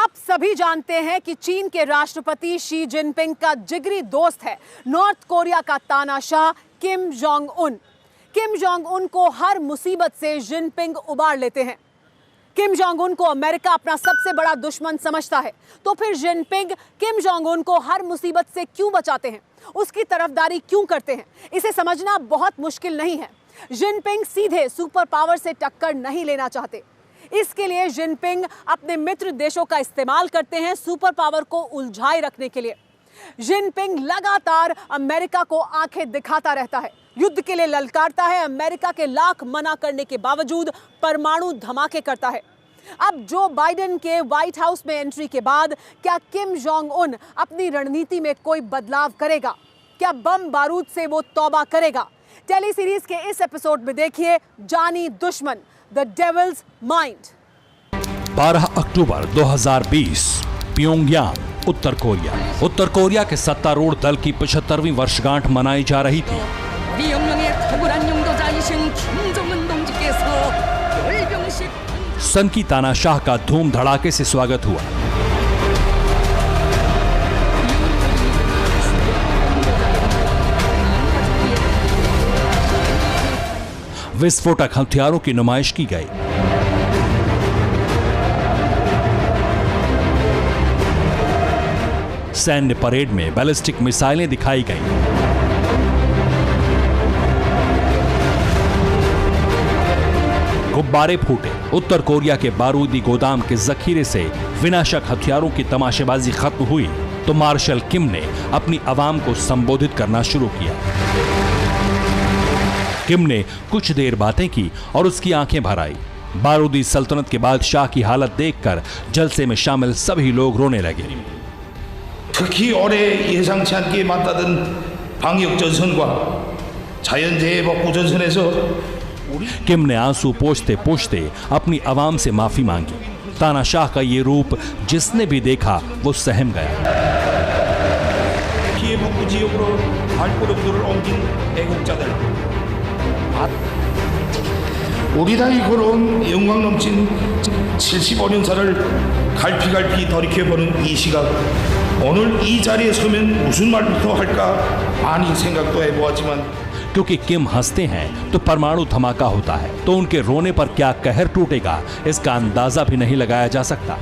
आप सभी जानते हैं कि चीन के राष्ट्रपति शी जिनपिंग का जिगरी दोस्त है नॉर्थ कोरिया का तानाशाह Kim Jong Un. Kim Jong Un को हर मुसीबत से जिनपिंग उबार लेते हैं। किम जोंग उन को अमेरिका अपना सबसे बड़ा दुश्मन समझता है, तो फिर जिनपिंग किम जोंग उन को हर मुसीबत से क्यों बचाते हैं, उसकी तरफदारी क्यों करते हैं, इसे समझना बहुत मुश्किल नहीं है। जिनपिंग सीधे सुपर पावर से टक्कर नहीं लेना चाहते। इसके लिए जिनपिंग अपने मित्र देशों का इस्तेमाल करते हैं सुपर पावर को उलझाए रखने के लिए। जिनपिंग लगातार अमेरिका को आंखें दिखाता रहता है, युद्ध के लिए ललकारता है, अमेरिका के लाख मना करने के बावजूद परमाणु धमाके करता है। अब जो बाइडेन के व्हाइट हाउस में एंट्री के बाद क्या किम जोंग उन अपनी रणनीति में कोई बदलाव करेगा? क्या बम बारूद से वो तौबा करेगा? टेली सीरीज के इस एपिसोड में देखिए Jaani Dushman, the devil's mind. 12 अक्टूबर 2020 प्योंगयांग, उत्तर कोरिया। उत्तर कोरिया के सत्तारूढ़ दल की 75वीं वर्षगांठ मनाई जा रही थी। सन की तानाशाह का धूम धड़ाके से स्वागत हुआ। विस्फोटक हथियारों की नुमाइश की गई। सैन्य परेड में बैलिस्टिक मिसाइलें दिखाई गईं। गुब्बारे फूटे। उत्तर कोरिया के बारूदी गोदाम के जखीरे से विनाशक हथियारों की तमाशेबाजी खत्म हुई तो मार्शल किम ने अपनी आवाम को संबोधित करना शुरू किया। किम ने कुछ देर बातें की और उसकी आंखें भर आई। बारूदी सल्तनत के बादशाह की हालत देखकर जलसे में शामिल सभी लोग रोने लगे। 특히 올해 예상치 않게 맞닿은 방역 전선과 자연재해 복구 전선에서 किम ने आंसू पोंछते पोंछते अपनी आवाम से माफी मांगी। तानाशाह का ये रूप जिसने भी देखा वो सहम गया। 피해 복구 지역으로 발걸음들을 옮긴 애국자들, 우리 당이 걸어온 영광 넘친 75년사를 갈피갈피 돌이켜보는 이 시각, 오늘 이 자리에 서면 무슨 말부터 할까 많이 생각도 해보았지만 क्योंकि किम हंसते हैं तो परमाणु धमाका होता है, तो उनके रोने पर क्या कहर टूटेगा इसका अंदाजा भी नहीं लगाया जा सकता।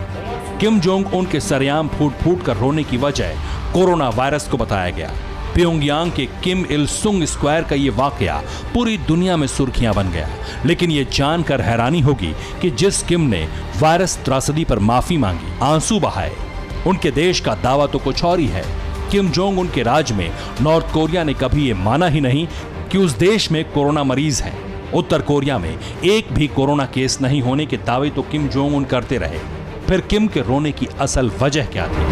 किम जोंग उन के सरेआम फूट फूट कर रोने की वजह कोरोना वायरस को बताया गया। प्योंगयांग के किम इल सुंग स्क्वायर का ये वाकया पूरी दुनिया में सुर्खियां बन गया। लेकिन ये जानकर हैरानी होगी कि जिस किम ने वायरस त्रासदी पर माफी मांगी, आंसू बहाए, उनके देश का दावा तो कुछ और ही है। किम जोंग उन के राज में नॉर्थ कोरिया ने कभी ये माना ही नहीं कि उस देश में कोरोना मरीज है। उत्तर कोरिया में एक भी कोरोना केस नहीं होने के दावे तो किम जोंग उन करते रहे। फिर किम के रोने की असल वजह क्या थी?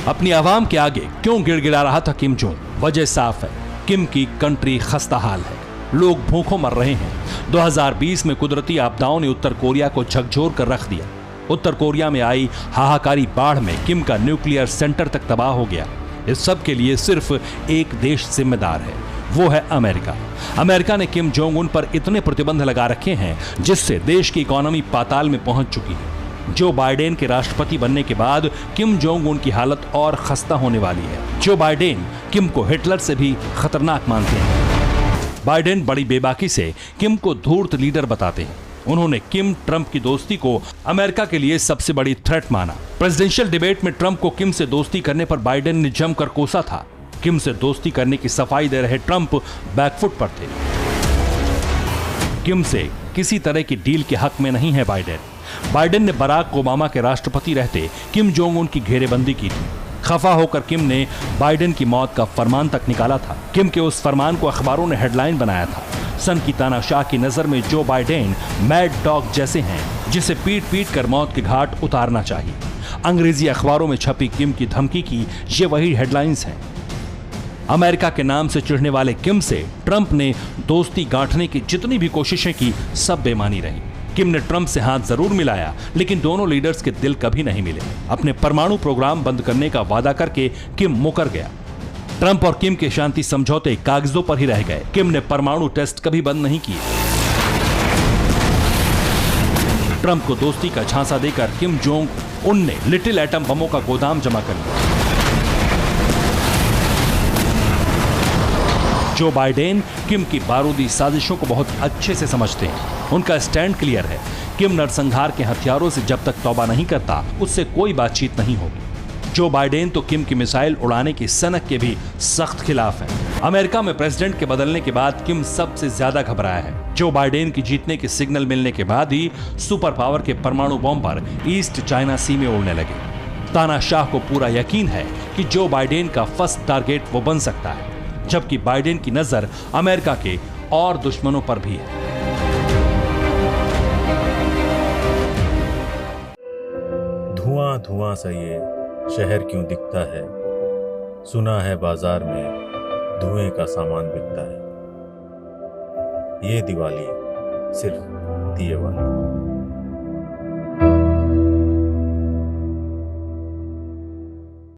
अपनी आवाम के आगे क्यों गिड़गिड़ा रहा था किम जोंग? वजह साफ है, किम की कंट्री खस्ता हाल है, लोग भूखों मर रहे हैं। 2020 में कुदरती आपदाओं ने उत्तर कोरिया को झकझोर कर रख दिया। उत्तर कोरिया में आई हाहाकारी बाढ़ में किम का न्यूक्लियर सेंटर तक तबाह हो गया। इस सब के लिए सिर्फ एक देश जिम्मेदार है, वो है अमेरिका। अमेरिका ने किम जोंग उन पर इतने प्रतिबंध लगा रखे हैं जिससे देश की इकोनॉमी पाताल में पहुंच चुकी है। जो बाइडेन के राष्ट्रपति बनने के बाद किम जोंग उन की हालत और खस्ता होने वाली है। जो बाइडेन किम को हिटलर से भी खतरनाक मानते हैं। बाइडेन बड़ी बेबाकी से किम को धूर्त लीडर बताते हैं। उन्होंने किम ट्रंप की दोस्ती को अमेरिका के लिए सबसे बड़ी थ्रेट माना। प्रेसिडेंशियल डिबेट में ट्रंप को किम से दोस्ती करने पर बाइडेन ने जमकर कोसा था। किम से दोस्ती करने की सफाई दे रहे ट्रंप बैकफुट पर थे। किम से किसी तरह की डील के हक में नहीं है बाइडेन। बाइडेन ने बराक ओबामा के राष्ट्रपति रहते किम जोंग उन की घेरेबंदी की थी। खफा होकर किम ने बाइडेन की मौत का फरमान तक निकाला था। किम के उस फरमान को अखबारों ने हेडलाइन बनाया था। सन की तानाशाह की नजर में जो बाइडेन मैड डॉग जैसे हैं, जिसे पीट पीट कर मौत के घाट उतारना चाहिए। अंग्रेजी अखबारों में छपी किम की धमकी की ये वही हेडलाइंस हैं। अमेरिका के नाम से चिढ़ने वाले किम से ट्रंप ने दोस्ती गांठने की जितनी भी कोशिशें की, सब बेमानी रही। किम ने ट्रंप से हाथ जरूर मिलाया, लेकिन दोनों लीडर्स के दिल कभी नहीं मिले। अपने परमाणु प्रोग्राम बंद करने का वादा करके किम मुकर गया। ट्रंप और किम के शांति समझौते कागजों पर ही रह गए। किम ने परमाणु टेस्ट कभी बंद नहीं किए। ट्रंप को दोस्ती का झांसा देकर किम जोंग उन ने लिटिल एटम बमों का गोदाम जमा कर लिया। जो बाइडेन किम की बारूदी साजिशों को बहुत अच्छे से समझते हैं। उनका स्टैंड क्लियर है, किम नरसंहार के हथियारों से जब तक तौबा नहीं करता उससे कोई बातचीत नहीं होगी। जो बाइडेन तो किम की मिसाइल उड़ाने की सनक के भी सख्त खिलाफ है। अमेरिका में प्रेसिडेंट के बदलने के बाद किम सबसे ज्यादा घबराया है। जो बाइडेन की जीतने के सिग्नल मिलने के बाद ही सुपर पावर के परमाणु बम पर ईस्ट चाइना सी में उड़ने लगे। तानाशाह को पूरा यकीन है कि जो बाइडेन का फर्स्ट टारगेट वो बन सकता है, जबकि बाइडेन की नजर अमेरिका के और दुश्मनों पर भी है। धुआं धुआं सा ये शहर क्यों दिखता है, सुना है बाजार में धुएं का सामान बिकता है। ये दिवाली सिर्फ दिए वाली।